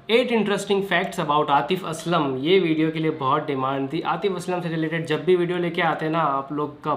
8 interesting facts about Atif Aslam. ये video के लिए बहुत डिमांड थी। आतिफ असलम से रिलेटेड जब भी वीडियो लेके आते हैं ना, आप लोग का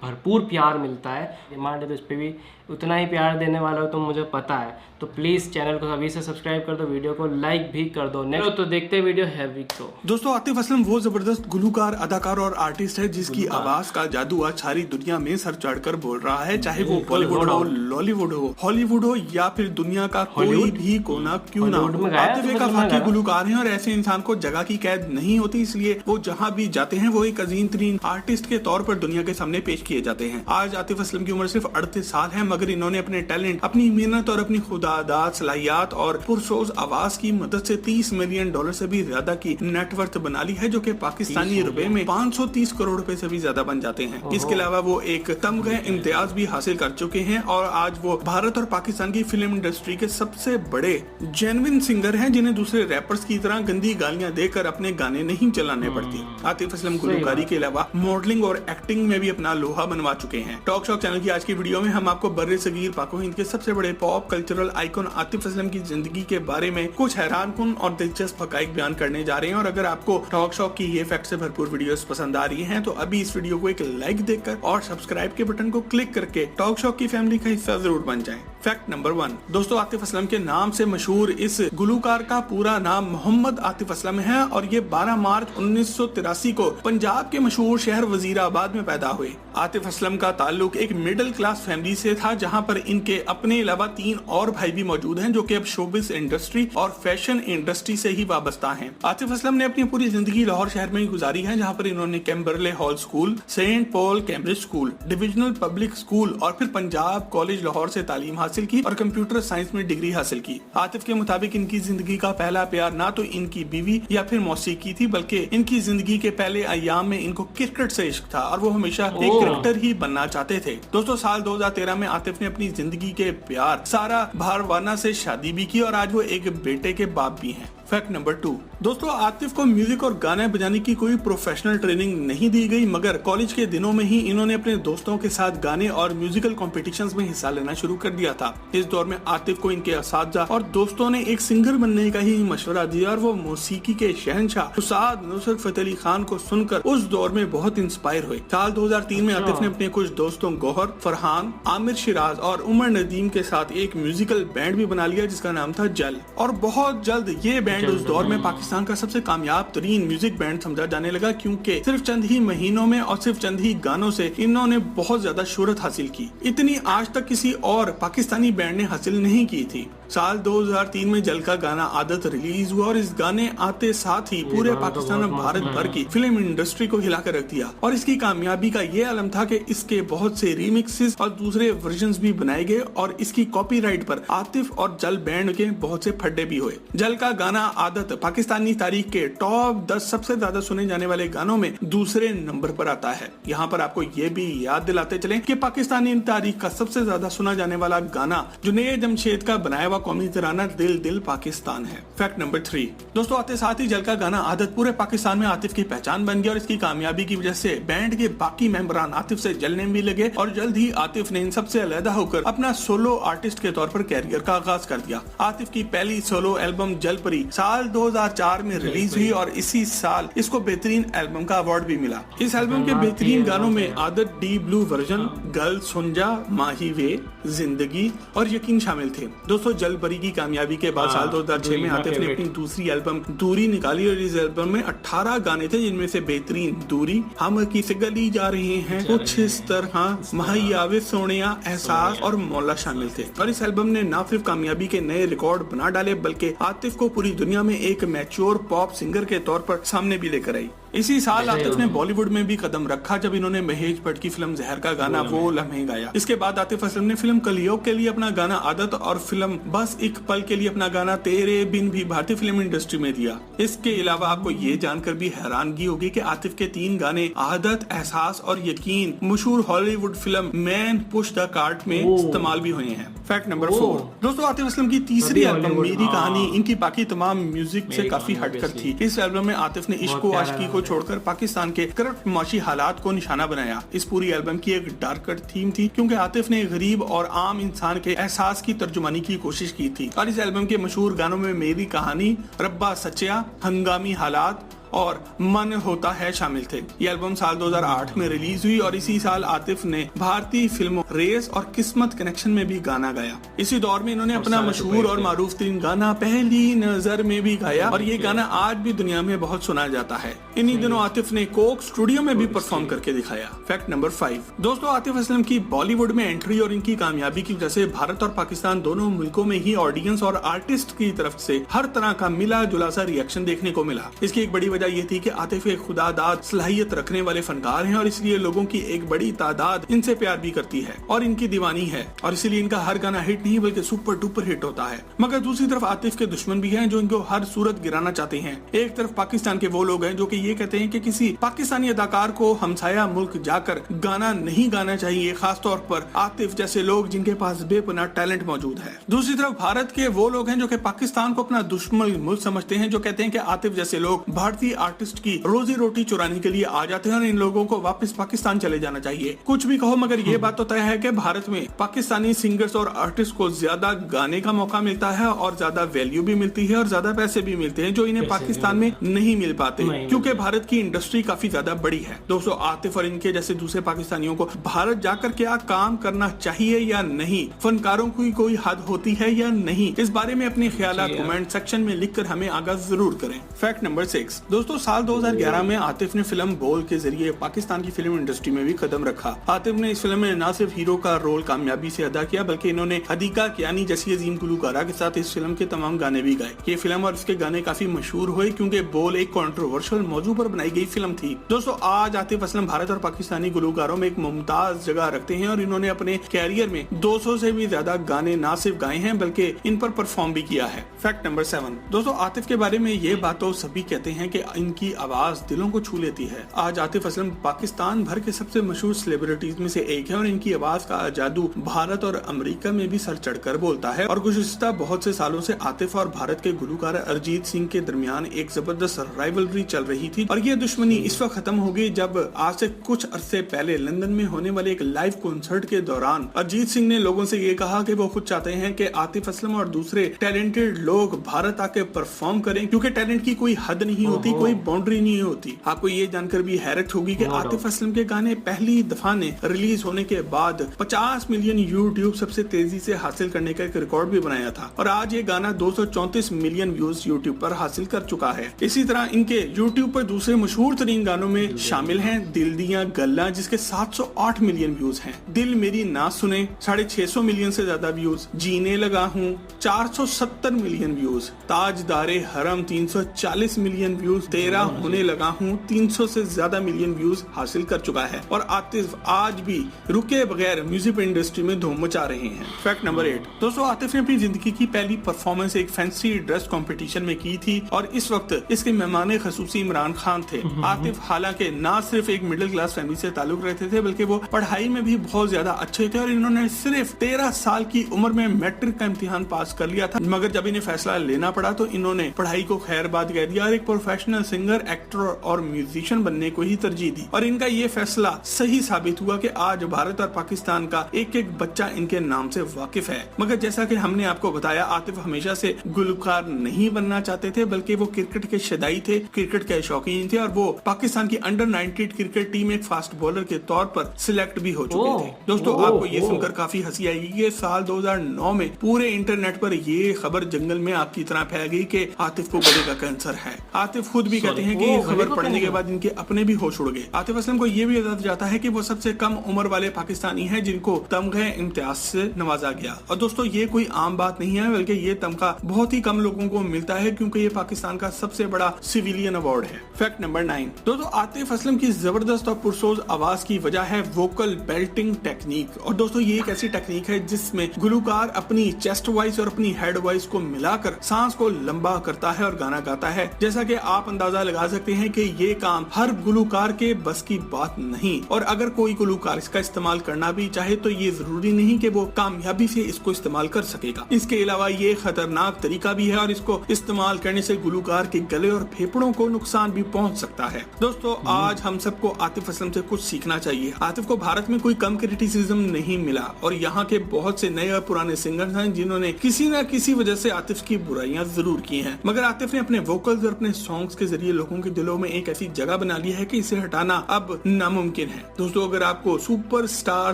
भरपूर प्यार मिलता है। डिमांड है तो इस पर भी उतना ही प्यार देने वाला हो तो मुझे पता है। तो प्लीज़ चैनल को अभी से सब्सक्राइब कर दो, वीडियो को लाइक भी कर दो। नेक्स्ट तो देखते हैं वीडियो हैवी को। दोस्तों, आतिफ असलम वो जबरदस्त गुलूकार, अदाकार और आर्टिस्ट है जिसकी आवाज का जादू आज सारी दुनिया में सर चढ़कर बोल रहा है। चाहे वो बॉलीवुड हो, लॉलीवुड हो, हॉलीवुड हो या फिर दुनिया का कोई भी कोना क्यों ना हो, आतिफ एक अफाकी गुलूकार हैं और ऐसे इंसान को जगह की कैद नहीं होती, इसलिए वो जहाँ भी जाते हैं वो एक अजीम तरीन आर्टिस्ट के तौर पर दुनिया के सामने पेश किए जाते हैं। आज आतिफ असलम की उम्र सिर्फ 38 साल है, मगर इन्होंने अपने टैलेंट, अपनी मेहनत और अपनी खुदादाद, सलाहियत और पुरसोज आवाज की मदद से $30 मिलियन से भी ज्यादा की नेटवर्थ बना ली है, जो कि पाकिस्तानी रुपए में 530 करोड़ रुपए से भी ज्यादा बन जाते हैं। इसके अलावा वो एक तमगा इम्तियाज भी हासिल कर चुके हैं और आज वो भारत और पाकिस्तान की फिल्म इंडस्ट्री के सबसे बड़े जेन्युइन सिंगर हैं, जिन्हें दूसरे रैपर्स की तरह गंदी गालियां देकर अपने गाने नहीं चलाने पड़ती। आतिफ असलम गुलकारी के अलावा मॉडलिंग और एक्टिंग में भी अपना लोहा बनवा चुके हैं। टॉक शॉक चैनल की आज की वीडियो में हम आपको बर्रे सगीर पाको हिंद के सबसे बड़े pop cultural icon Atif Aslam की जिंदगी के बारे में कुछ हैरानकुन और दिलचस्प हकाइक बयान करने जा रहे हैं। और अगर आपको टॉक शॉक की ये फैक्ट से भरपूर वीडियोस पसंद आ रही हैं तो अभी इस वीडियो को एक लाइक देकर और सब्सक्राइब के बटन को क्लिक करके टॉक शॉक की फैमिली का हिस्सा जरूर बन जाएं। फैक्ट नंबर 1, दोस्तों, आतिफ असलम के नाम से मशहूर इस गुलूकार का पूरा नाम मोहम्मद आतिफ असलम है और ये 12 मार्च 1983 को पंजाब के मशहूर शहर वजीराबाद में पैदा हुए। आतिफ असलम का ताल्लुक एक मिडिल क्लास फैमिली से था, जहां पर इनके अपने अलावा 3 और भाई भी मौजूद हैं, जो कि अब शोबिस इंडस्ट्री और फैशन इंडस्ट्री से ही वाबस्ता हैं। आतिफ असलम ने अपनी पूरी जिंदगी लाहौर शहर में ही गुजारी है, जहां पर इन्होंने Camberley hall school, Saint Paul Cambridge school, divisional public school और फिर पंजाब कॉलेज लाहौर से तालीम हासिल की और कंप्यूटर साइंस में डिग्री हासिल की। आतिफ के मुताबिक इनकी जिंदगी का पहला प्यार ना तो इनकी बीवी या फिर मौसीकी थी, बल्कि इनकी जिंदगी के पहले अयाम में इनको क्रिकेट से इश्क था और वो हमेशा एक क्रिकेटर ही बनना चाहते थे। दोस्तों, साल 2013 में आतिफ ने अपनी जिंदगी के प्यार सारा भारवाना से शादी भी की और आज वो एक बेटे के बाप भी हैं। फैक्ट नंबर 2, दोस्तों, आतिफ को म्यूजिक और गाने बजाने की कोई प्रोफेशनल ट्रेनिंग नहीं दी गई, मगर कॉलेज के दिनों में ही इन्होंने अपने दोस्तों के साथ गाने और म्यूजिकल कॉम्पिटिशंस में हिस्सा लेना शुरू कर दिया था। इस दौर में आतिफ को इनके असातिज़ा और दोस्तों ने एक सिंगर बनने का ही मशवरा दिया और वो मौसीकी के शहंशाह उस्ताद नुसरत फतेह अली खान को सुनकर उस दौर में बहुत इंस्पायर हुए। साल 2003 में आतिफ ने अपने कुछ दोस्तों गौहर, फरहान, आमिर शिराज और उमर नदीम के साथ एक म्यूजिकल बैंड भी बना लिया, जिसका नाम था जल। और बहुत जल्द ये बैंड उस दौर में पाकिस्तान का सबसे कामयाब तरीन म्यूजिक बैंड समझा जाने लगा, क्योंकि सिर्फ चंद ही महीनों में और सिर्फ चंद ही गानों से इन्होंने बहुत ज्यादा शोहरत हासिल की। इतनी आज तक किसी और पाकिस्तानी बैंड ने हासिल नहीं की थी। साल 2003 में जल का गाना आदत रिलीज हुआ और इस गाने आते साथ ही पूरे पाकिस्तान और भारत भर की फिल्म इंडस्ट्री को हिलाकर रख दिया। और इसकी कामयाबी का ये आलम था कि इसके बहुत से रीमिक्सेस और दूसरे वर्जन्स भी बनाए गए और इसकी कॉपीराइट पर आतिफ और जल बैंड के बहुत से फड्डे भी हुए। जल का गाना आदत पाकिस्तानी तारीख के टॉप 10 सबसे ज्यादा सुने जाने वाले गानों में दूसरे नंबर पर आता है। यहाँ पर आपको ये भी याद दिलाते चलें कि पाकिस्तानी तारीख का सबसे ज्यादा सुना जाने वाला गाना जुनैद जमशेद का बनाया हुआ कौमी तराना दिल दिल पाकिस्तान है। फैक्ट नंबर 3, दोस्तों, आते साथ ही जल का गाना आदत पूरे पाकिस्तान में आतिफ की पहचान बन गया और इसकी कामयाबी की वजह से बैंड के बाकी मेंबरान आतिफ से जलने भी लगे और जल्द ही आतिफ ने इन सबसे अलग होकर अपना सोलो आर्टिस्ट के तौर पर कैरियर का आगाज कर दिया। आतिफ की पहली सोलो एल्बम जलपरी साल 2004 में रिलीज हुई और इसी साल इसको बेहतरीन एल्बम का अवार्ड भी मिला। इस एल्बम के बेहतरीन गानों में आदत डी ब्लू वर्जन, गर्ल सुन जा, माही वे, जिंदगी और यकीन शामिल थे। दोस्तों, जलपरी की कामयाबी के बाद साल 2006 में आतिफ ने अपनी दूसरी एल्बम दूरी निकाली और इस एल्बम में 18 गाने थे, जिनमें से बेहतरीन दूरी, हम किसी गली जा रहे हैं, कुछ इस तरह, महायावे सोनिया, एहसास और मौला शामिल थे। और इस एल्बम ने न सिर्फ कामयाबी के नए रिकॉर्ड बना डाले, बल्कि आतिफ को पूरी दुनिया में एक मैच्योर पॉप सिंगर के तौर पर सामने भी लेकर आई। इसी साल आतिफ ने बॉलीवुड में भी कदम रखा जब इन्होंने महेश भट्ट की फिल्म जहर का गाना वो लम्हे गाया। इसके बाद आतिफ असलम ने फिल्म कलियोग के लिए अपना गाना आदत और फिल्म बस एक पल के लिए अपना गाना तेरे बिन भी भारतीय फिल्म इंडस्ट्री में दिया। इसके अलावा आपको ये जानकर भी हैरानगी होगी कि आतिफ के 3 गाने आदत, एहसास और यकीन मशहूर Hollywood film man push the cart में इस्तेमाल भी हुए हैं। फैक्ट नंबर 4, दोस्तों, आतिफ असलम की तीसरी एल्बम मेरी कहानी इनकी बाकी तमाम म्यूजिक से काफी हटकर थी। इस एल्बम में आतिफ ने इश्क व आशिकी को छोड़कर पाकिस्तान के करप्ट माशी हालात को निशाना बनाया। इस पूरी एल्बम की एक डार्कर थीम थी क्योंकि आतिफ ने गरीब और आम इंसान के एहसास की तर्जुमानी की कोशिश की थी। और इस एल्बम के मशहूर गानों में मेरी कहानी, रब्बा सच्चा, हंगामी हालात और मन होता है शामिल थे। ये एल्बम साल 2008 में रिलीज हुई और इसी साल आतिफ ने भारतीय फिल्मों रेस और किस्मत कनेक्शन में भी गाना गाया। इसी दौर में इन्होंने अपना मशहूर और मारूफ तरीन गाना पहली नजर में भी गाया और ये गाना आज भी दुनिया में बहुत सुना जाता है। इन्हीं दिनों आतिफ ने कोक स्टूडियो में भी परफॉर्म करके दिखाया। फैक्ट नंबर 5 दोस्तों, आतिफ असलम की बॉलीवुड में एंट्री और इनकी कामयाबी की वजह से भारत और पाकिस्तान दोनों मुल्कों में ही ऑडियंस और आर्टिस्ट की तरफ से हर तरह का मिला जुला सा रिएक्शन देखने को मिला। इसकी एक बड़ी ये थी कि आतिफ एक खुदादाद सलाहियत रखने वाले फनकार हैं और इसलिए लोगों की एक बड़ी तादाद इनसे प्यार भी करती है और इनकी दीवानी है और इसीलिए इनका हर गाना हिट नहीं बल्कि सुपर डुपर हिट होता है। मगर दूसरी तरफ आतिफ के दुश्मन भी हैं जो इनको हर सूरत गिराना चाहते हैं। एक तरफ पाकिस्तान के वो लोग हैं जो कि ये कहते हैं कि किसी पाकिस्तानी अदाकार को हमसाया मुल्क जाकर गाना नहीं गाना चाहिए, खासतौर पर आतिफ जैसे लोग जिनके पास बेपनाह टैलेंट मौजूद है। दूसरी तरफ भारत के वो लोग हैं जो कि पाकिस्तान को अपना दुश्मन मुल्क समझते हैं, जो कहते हैं कि आतिफ जैसे लोग भारतीय आर्टिस्ट की रोजी रोटी चुराने के लिए आ जाते हैं और इन लोगों को वापस पाकिस्तान चले जाना चाहिए। कुछ भी कहो मगर ये बात तो तय है कि भारत में पाकिस्तानी सिंगर्स और आर्टिस्ट को ज्यादा गाने का मौका मिलता है और ज्यादा वैल्यू भी मिलती है और ज्यादा पैसे भी मिलते हैं जो इन्हें पाकिस्तान में नहीं मिल पाते क्योंकि भारत की इंडस्ट्री काफी ज्यादा बड़ी है। दोस्तों, आतिफ और इनके जैसे दूसरे पाकिस्तानियों को भारत जाकर क्या काम करना चाहिए या नहीं, फनकारों की कोई हद होती है या नहीं, इस बारे में अपने ख्याल कमेंट सेक्शन में लिखकर हमें आगाह जरूर करें। फैक्ट नंबर 6 दोस्तों, साल 2011 में आतिफ ने फिल्म बोल के जरिए पाकिस्तान की फिल्म इंडस्ट्री में भी कदम रखा। आतिफ ने इस फिल्म में न सिर्फ हीरो का रोल कामयाबी से अदा किया बल्कि इन्होंने हदीका कियानी जैसी अजीम गुलकारा के साथ इस फिल्म के तमाम गाने भी गाए। ये फिल्म और इसके गाने काफी मशहूर हुए क्योंकि बोल एक कंट्रोवर्शियल मौजू पर बनाई गई फिल्म थी। दोस्तों, आज आतिफ असलम भारत और पाकिस्तानी गुलकारों में एक मुमताज जगह रखते हैं और इन्होंने अपने कैरियर में 200 से भी ज्यादा गाने न सिर्फ गाए हैं बल्कि इन पर परफॉर्म भी किया है। फैक्ट नंबर 7 दोस्तों, आतिफ के बारे में ये बात तो सभी कहते हैं कि इनकी आवाज दिलों को छू लेती है। आज आतिफ असलम पाकिस्तान भर के सबसे मशहूर सेलिब्रिटीज में से एक है और इनकी आवाज का जादू भारत और अमेरिका में भी सर चढ़कर बोलता है। और गुज़िश्ता बहुत से सालों से आतिफ और भारत के गुलकार अरिजीत सिंह के दरमियान एक जबरदस्त राइवलरी चल रही थी और ये दुश्मनी इस वक्त खत्म हो गई जब आज से कुछ अरसे पहले लंदन में होने वाले एक लाइव कॉन्सर्ट के दौरान अरिजीत सिंह ने लोगों से ये कहा कि वो खुद चाहते हैं कि आतिफ असलम और दूसरे टैलेंटेड लोग भारत आके परफॉर्म करें क्योंकि टैलेंट की कोई हद नहीं होती, कोई बाउंड्री नहीं होती। आपको ये जानकर भी हैरत होगी कि आतिफ असलम के गाने पहली दफा ने रिलीज होने के बाद 50 मिलियन यूट्यूब सबसे तेजी से हासिल करने का एक रिकॉर्ड भी बनाया था और आज ये गाना 234 मिलियन व्यूज यूट्यूब पर हासिल कर चुका है। इसी तरह इनके यूट्यूब पर दूसरे मशहूर तरीन गानों में शामिल हैं दिल दियां गल्लां जिसके 708 मिलियन व्यूज हैं, दिल मेरी ना सुने 650 मिलियन से ज्यादा व्यूज, जीने लगा हूँ 470 मिलियन व्यूज, ताजदारे हरम 340 मिलियन व्यूज, तेरा होने लगा हूँ 300 से ज्यादा मिलियन व्यूज हासिल कर चुका है और आतिफ आज भी रुके बगैर म्यूजिक इंडस्ट्री में धूम मचा रहे हैं। फैक्ट नंबर 8 दोस्तों, आतिफ ने अपनी जिंदगी की पहली परफॉर्मेंस एक फैंसी ड्रेस कंपटीशन में की थी और इस वक्त इसके मेहमान खसूसी इमरान खान थे। आतिफ हालांकि ना सिर्फ एक मिडिल क्लास फैमिली से ताल्लुक रखते थे बल्कि वो पढ़ाई में भी बहुत ज्यादा अच्छे थे और इन्होंने सिर्फ 13 साल की उम्र में मैट्रिक का इम्तिहान पास कर लिया था। मगर जब इन्हें फैसला लेना पड़ा तो इन्होंने पढ़ाई को खैरबाद कह दिया और एक प्रोफेशनल सिंगर, एक्टर और म्यूजिशियन बनने को ही तरजीह दी और इनका ये फैसला सही साबित हुआ कि आज भारत और पाकिस्तान का एक एक बच्चा इनके नाम से वाकिफ है। मगर जैसा कि हमने आपको बताया, आतिफ हमेशा से गुलकार नहीं बनना चाहते थे बल्कि वो क्रिकेट के शदाई थे, क्रिकेट के शौकीन थे और वो पाकिस्तान की अंडर 19 क्रिकेट टीम एक फास्ट बॉलर के तौर पर सिलेक्ट भी हो चुके थे। दोस्तों, आपको ये सुनकर काफी हंसी आएगी कि साल 2009 में पूरे इंटरनेट पर ये खबर जंगल में आपकी तरह फैल गई कि आतिफ को गले का कैंसर है। आतिफ खुद भी कहते हैं कि ये खबर पढ़ने के बाद इनके अपने भी होश उड़ गए। आतिफ असलम को ये भी बताया जाता है कि वो सबसे कम उम्र वाले पाकिस्तानी हैं जिनको तमगे इम्तियाज से नवाजा गया और दोस्तों ये कोई आम बात नहीं है बल्कि ये तमगा बहुत ही कम लोगों को मिलता है क्योंकि ये पाकिस्तान का सबसे बड़ा सिविलियन अवार्ड है। फैक्ट नंबर 9 दोस्तों, आतिफ असलम की जबरदस्त और पुरसोज आवाज की वजह है वोकल बेल्टिंग टेक्निक और दोस्तों ये एक ऐसी टेक्निक है जिसमें गुलकार अपनी चेस्ट वॉइस और अपनी हेड वॉइस को मिलाकर सांस को लंबा करता है और गाना गाता है। जैसा कि आप अंदाजा लगा सकते हैं कि ये काम हर गुलूकार के बस की बात नहीं, और अगर कोई गुलूकार इसका इस्तेमाल करना भी चाहे तो ये जरूरी नहीं कि वो कामयाबी से इसको इस्तेमाल कर सकेगा। इसके अलावा ये खतरनाक तरीका भी है और इसको इस्तेमाल करने से गुलूकार के गले और फेफड़ों को नुकसान भी पहुंच सकता है। दोस्तों, आज हम सबको आतिफ असलम से कुछ सीखना चाहिए। आतिफ को भारत में कोई कम क्रिटिसिज्म नहीं मिला और यहाँ के बहुत से नए और पुराने सिंगर्स हैं जिन्होंने किसी न किसी वजह से आतिफ की बुराइयां जरूर की हैं, मगर आतिफ ने अपने वोकल्स और अपने सॉन्ग्स के जरिए लोगों के दिलों में एक ऐसी जगह बना ली है कि इसे हटाना अब नामुमकिन है। दोस्तों, अगर आपको सुपरस्टार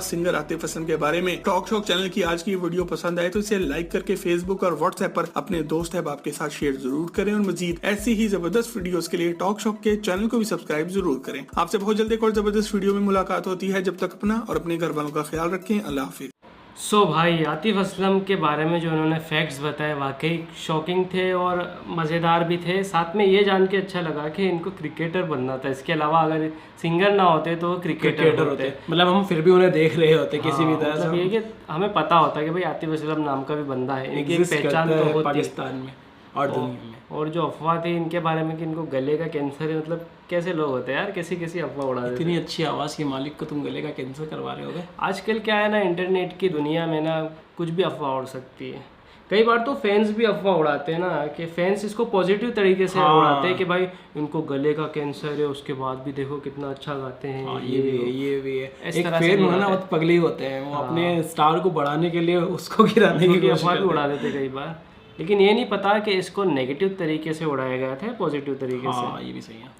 सिंगर आतिफ असलम के बारे में टॉक शॉक चैनल की आज की वीडियो पसंद आए तो इसे लाइक करके फेसबुक और व्हाट्सएप पर अपने दोस्त अहबाब के साथ शेयर जरूर करें और मजीद ऐसी ही जबरदस्त वीडियोस के लिए टॉक शॉक के चैनल को भी सब्सक्राइब जरूर करें। आपसे बहुत जल्दी एक और जबरदस्त वीडियो में मुलाकात होती है। जब तक अपना और अपने घर वालों का ख्याल रखें। अल्लाह हाफिज। सो भाई, आतिफ असलम के बारे में जो उन्होंने फैक्ट्स बताए वाकई शॉकिंग थे और मज़ेदार भी थे। साथ में ये जान के अच्छा लगा कि इनको क्रिकेटर बनना था। इसके अलावा अगर सिंगर ना होते तो क्रिकेटर होते। मतलब हम फिर भी उन्हें देख रहे होते किसी भी तरह मतलब से। ये कि हमें पता होता कि भाई आतिफ असलम नाम का भी बंदा है, इनकी एक पहचान तो होती है पाकिस्तान में और दुनिया में। और जो अफवाह थी इनके बारे में कि इनको गले का कैंसर है, मतलब कैसे लोग होते हैं यार, कैसी अफवाह उड़ा देते हैं। इतनी अच्छी आवाज़ के मालिक को तुम गले का कैंसर करवा रहे होगे। आजकल क्या है ना, इंटरनेट की दुनिया में ना कुछ भी अफवाह उड़ सकती है। कई बार तो फैंस भी अफवाह उड़ाते हैं ना, कि फैंस इसको पॉजिटिव तरीके से उड़ाते हैं कि भाई इनको गले का कैंसर है, उसके बाद भी देखो कितना अच्छा गाते हैं। ये भी है। इस एक तरह से फैन नहीं होना होता है। बहुत पगले होते हैं, वो अपने स्टार को बढ़ाने के लिए उसको गिराने की कोशिश अफवाह भी करते उड़ा देते हैं कई बार, लेकिन ये नहीं पता कि इसको नेगेटिव तरीके से उड़ाया गया था, पॉजिटिव तरीके हैं। से। हाँ, ये भी सही है।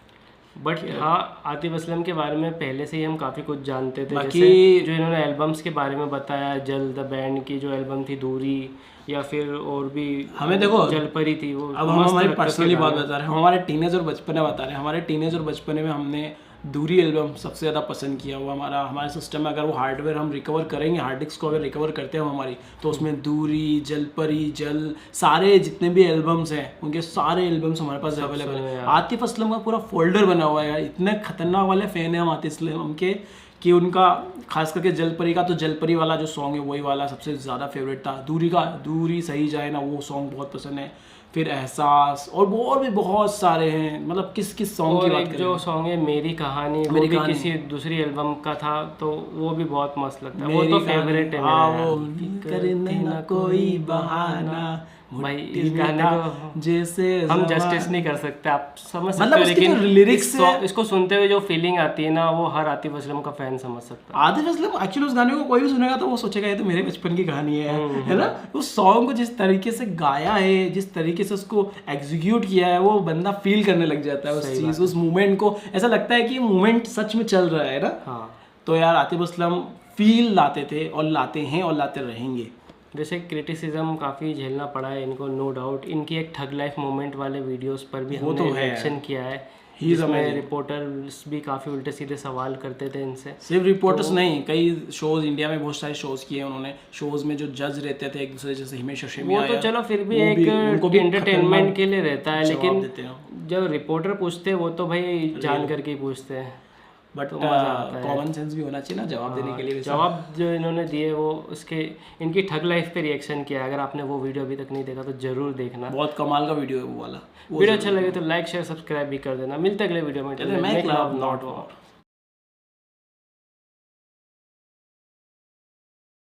बट हाँ, आतिफ असलम के बारे में पहले से ही हम काफ़ी कुछ जानते थे। बाकी जैसे जो इन्होंने एल्बम्स के बारे में बताया, जल द बैंड की जो एल्बम थी दूरी, या फिर और भी हमें देखो जलपरी थी वो। अब हम हमारी पर्सनली बात बता रहे हैं, हम हमारे टीनेज और बचपने बता रहे हैं। हमारे टीनेज और बचपने में हमने दूरी एल्बम सबसे ज़्यादा पसंद किया। वो हमारे सिस्टम में अगर वो हार्डवेयर हम रिकवर करेंगे, हार्ड डिस्क को अगर रिकवर करते हैं हमारी, तो उसमें दूरी, जलपरी, जल, सारे जितने भी एल्बम्स हैं उनके सारे एल्बम्स हमारे पास अवेलेबल है। आतिफ असलम का पूरा फोल्डर बना हुआ है यार। इतने खतरनाक वाले फ़ैन हैं हम आतिफ असलम के कि उनका खास करके जलपरी का, तो जलपरी वाला जो सॉन्ग है वही वाला सबसे ज़्यादा फेवरेट था। दूरी सही जाए ना, वो सॉन्ग बहुत पसंद है। फिर एहसास और भी बहुत सारे हैं। मतलब किस सॉन्ग की बात करें। जो सॉन्ग है मेरी कहानी, वो भी किसी दूसरी एल्बम का था, तो वो भी बहुत मस्त लगता है। वो तो फेवरेट है मेरा। वो करने ना कोई बहाना भाई, इस गाने को जैसे हम जस्टिस नहीं कर सकते, आप समझ सकते मतलब हो, लेकिन लिरिक्स इसको सुनते हुए जो फीलिंग आती है ना, वो हर आतिफ असलम का फैन समझ सकता है। आतिफ असलम एक्चुअली उस गाने को कोई भी सुनेगा तो वो सोचेगा ये तो मेरे बचपन की कहानी है ना। उस सॉन्ग को जिस तरीके से गाया है, जिस तरीके से उसको एग्जीक्यूट किया है, वो बंदा फील करने लग जाता है उस चीज़, उस मूवमेंट को। ऐसा लगता है कि मूवमेंट सच में चल रहा है ना। हाँ, तो यार आतिफ असलम फील लाते थे और लाते हैं और लाते रहेंगे। जैसे क्रिटिसिज्म काफ़ी झेलना पड़ा है इनको, नो डाउट। इनकी एक ठग लाइफ मोमेंट वाले वीडियोस पर भी हमने रिएक्शन किया है, जिसमें रिपोर्टर्स भी काफ़ी उल्टे सीधे सवाल करते थे इनसे। सिर्फ रिपोर्टर्स नहीं, कई शोज इंडिया में बहुत सारे शोज किए उन्होंने। शोज में जो जज रहते थे एक दूसरे, जैसे हिमेश रेशमिया, वो तो चलो फिर भी एक एंटरटेनमेंट के लिए रहता है, लेकिन जब रिपोर्टर पूछते हैं वो तो भाई जान करके ही पूछते हैं। बट कॉमन सेंस भी होना चाहिए ना जवाब देने के लिए। जवाब जो इन्होंने दिए वो उसके इनकी ठग लाइफ पे रिएक्शन किया। अगर आपने वो वीडियो अभी तक नहीं देखा तो जरूर देखना, बहुत कमाल का वीडियो है वो वाला। वीडियो अच्छा लगे तो लाइक शेयर सब्सक्राइब भी कर देना। मिलते अगले वीडियो में। Make love not war.